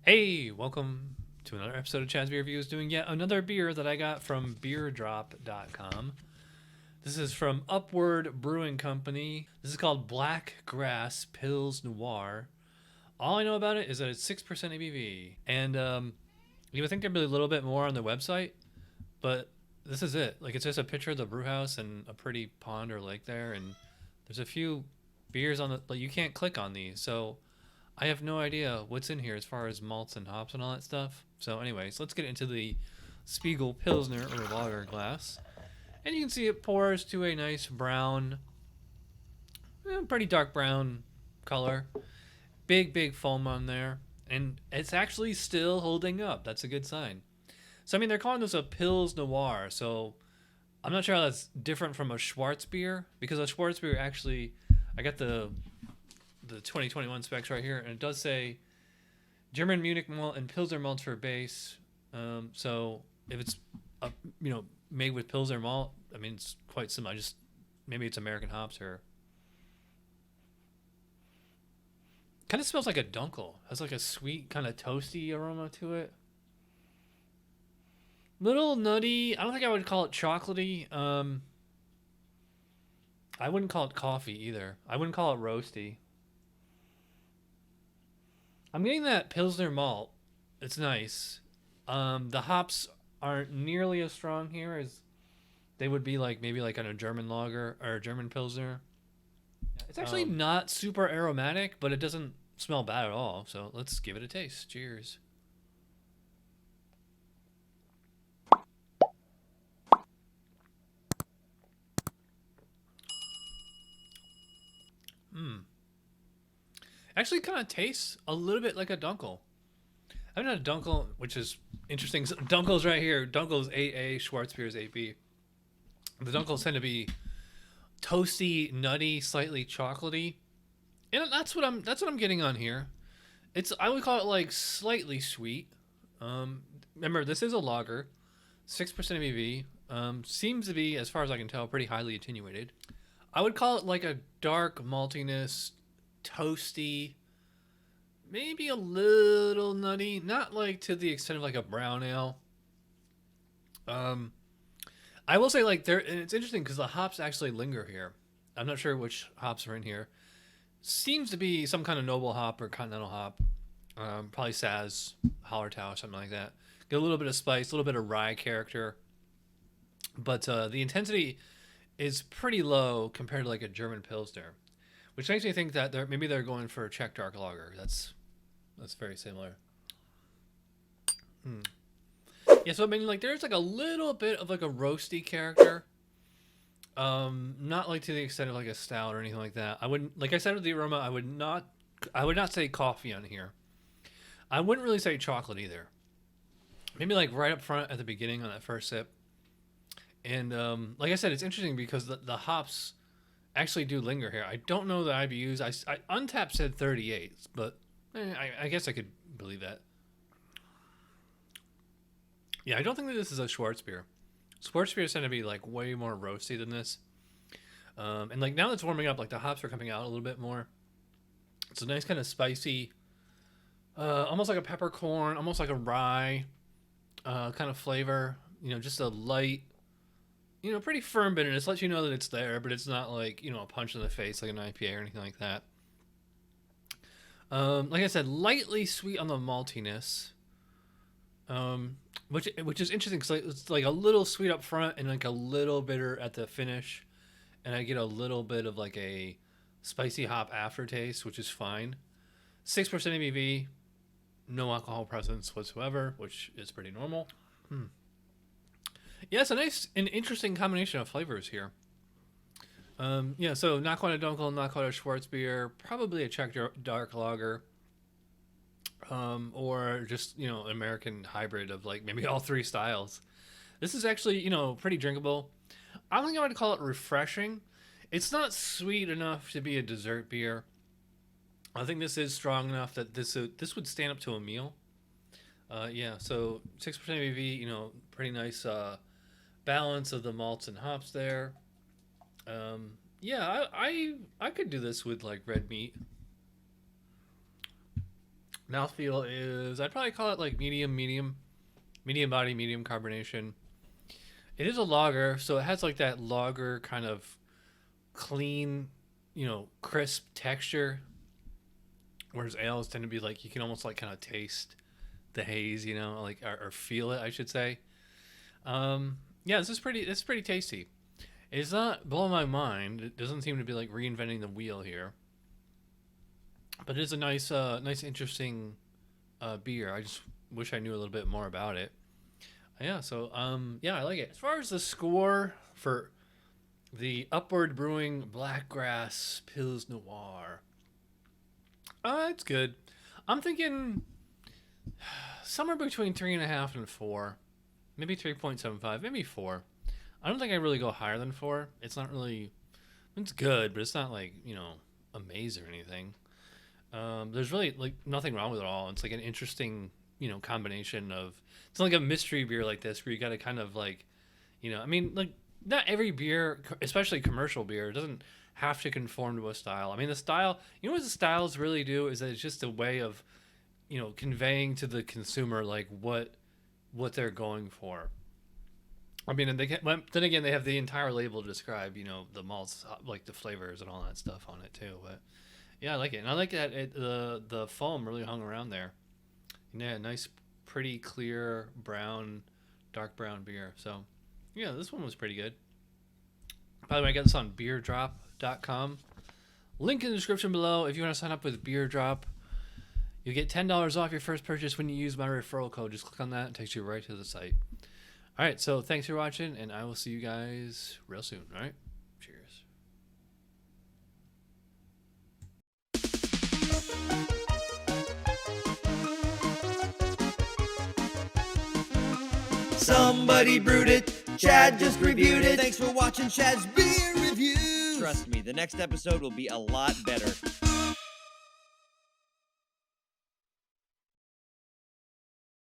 Hey, welcome to another episode of Chaz Beer Reviews, doing yet another beer that I got from beerdrop.com. This is from Upward Brewing Company. This is called Black Grass Pils-Noir. All I know about it is that it's 6% ABV. And you would think there'd be a little bit more on the website, but this is it. Like, it's just a picture of the brew house and a pretty pond or lake there, and there's a few beers on the, like, you can't click on these, so I have no idea what's in here as far as malts and hops and all that stuff. So anyways, let's get into the Spiegel Pilsner or lager glass. And you can see it pours to a nice brown, pretty dark brown color. Big foam on there. And it's actually still holding up. That's a good sign. So I mean, they're calling this a Pils Noir. So I'm not sure how that's different from a Schwarzbier. Because a Schwarzbier actually, I got the 2021 specs right here, and it does say German Munich malt and Pilsner malts for base. So if it's made with Pilsner malt, I mean, it's quite similar. Just maybe it's American hops, or kind of smells like a dunkel. Has like a sweet kind of toasty aroma to it. Little nutty. I don't think I would call it chocolatey. I wouldn't call it coffee either. I wouldn't call it roasty. I'm getting that Pilsner malt. It's nice. The hops aren't nearly as strong here as they would be like maybe like on a German lager or a German Pilsner. It's actually not super aromatic, but it doesn't smell bad at all. So let's give it a taste. Cheers. Actually kind of tastes a little bit like a dunkel. I've had a dunkel, which is interesting. Dunkel's right here. Dunkel's 8A, Schwarzbier's 8B. The dunkels tend to be toasty, nutty, slightly chocolatey, and that's what I'm getting on here. I would call it like slightly sweet. Remember, this is a lager, 6% ABV. Seems to be, as far as I can tell, pretty highly attenuated. I would call it like a dark maltiness, toasty, maybe a little nutty, not like to the extent of like a brown ale. I will say, like, and it's interesting because the hops actually linger here. I'm not sure which hops are in here. Seems to be some kind of noble hop or continental hop. Probably Saaz, Hallertau, something like that. Get a little bit of spice, a little bit of rye character. But the intensity is pretty low compared to like a German Pilsner, which makes me think that maybe they're going for a Czech dark lager. That's very similar. Yeah, so I mean, like, there's like a little bit of like a roasty character. Not like to the extent of like a stout or anything like that. I wouldn't, like I said with the aroma, I would not say coffee on here. I wouldn't really say chocolate either. Maybe like right up front at the beginning on that first sip. And like I said, it's interesting because the hops actually do linger here. I don't know the IBUs. I Untapped said 38, but I guess I could believe that. Yeah, I don't think that this is a Schwarzbier. Schwarzbiers tend to be like way more roasty than this. And like now it's warming up, like the hops are coming out a little bit more. It's a nice kind of spicy, almost like a peppercorn, almost like a rye kind of flavor. Just a light, pretty firm bitterness. Lets you know that it's there, but it's not like, a punch in the face like an IPA or anything like that. Like I said, lightly sweet on the maltiness. Which is interesting because it's like a little sweet up front and like a little bitter at the finish, and I get a little bit of like a spicy hop aftertaste, which is fine. 6% ABV, no alcohol presence whatsoever, which is pretty normal. Yeah, it's a nice and interesting combination of flavors here. Yeah, so not quite a dunkel, not quite a Schwarzbier, probably a Czech dark lager. Or just, an American hybrid of like maybe all three styles. This is actually, pretty drinkable. I don't think I would call it refreshing. It's not sweet enough to be a dessert beer. I think this is strong enough that this would stand up to a meal. Yeah, so 6% ABV, pretty nice balance of the malts and hops there. Yeah, I could do this with like red meat. Mouthfeel is, I'd probably call it like medium body, medium carbonation. It is a lager, so it has like that lager kind of clean, crisp texture. Whereas ales tend to be like, you can almost like kind of taste the haze, like, or feel it, I should say. Yeah, this is pretty tasty. It's not blowing my mind. It doesn't seem to be like reinventing the wheel here. But it is a nice, interesting beer. I just wish I knew a little bit more about it. Yeah, so yeah, I like it. As far as the score for the Upward Brewing Blackgrass Pils-Noir, it's good. I'm thinking somewhere between 3.5 and 4, maybe 3.75, maybe 4. I don't think I really go higher than 4. It's not really, it's good, but it's not like amazing or anything. There's really like nothing wrong with it all. It's like an interesting, combination of, it's not like a mystery beer like this where you got to kind of like, I mean, like not every beer, especially commercial beer, doesn't have to conform to a style. I mean, the style, what the styles really do is that it's just a way of, conveying to the consumer like what they're going for. I mean, and then again, they have the entire label to describe, the malts, like the flavors and all that stuff on it too. But yeah, I like it, and I like that the foam really hung around there. Yeah, nice, pretty clear brown, dark brown beer. So yeah, this one was pretty good. By the way, I got this on beerdrop.com. Link in the description below. If you want to sign up with Beerdrop, you get $10 off your first purchase when you use my referral code. Just click on that. It takes you right to the site. All right, so thanks for watching, and I will see you guys real soon. All right, cheers. Somebody brewed it. Chad just reviewed it. Thanks for watching Chad's Beer Reviews. Trust me, the next episode will be a lot better.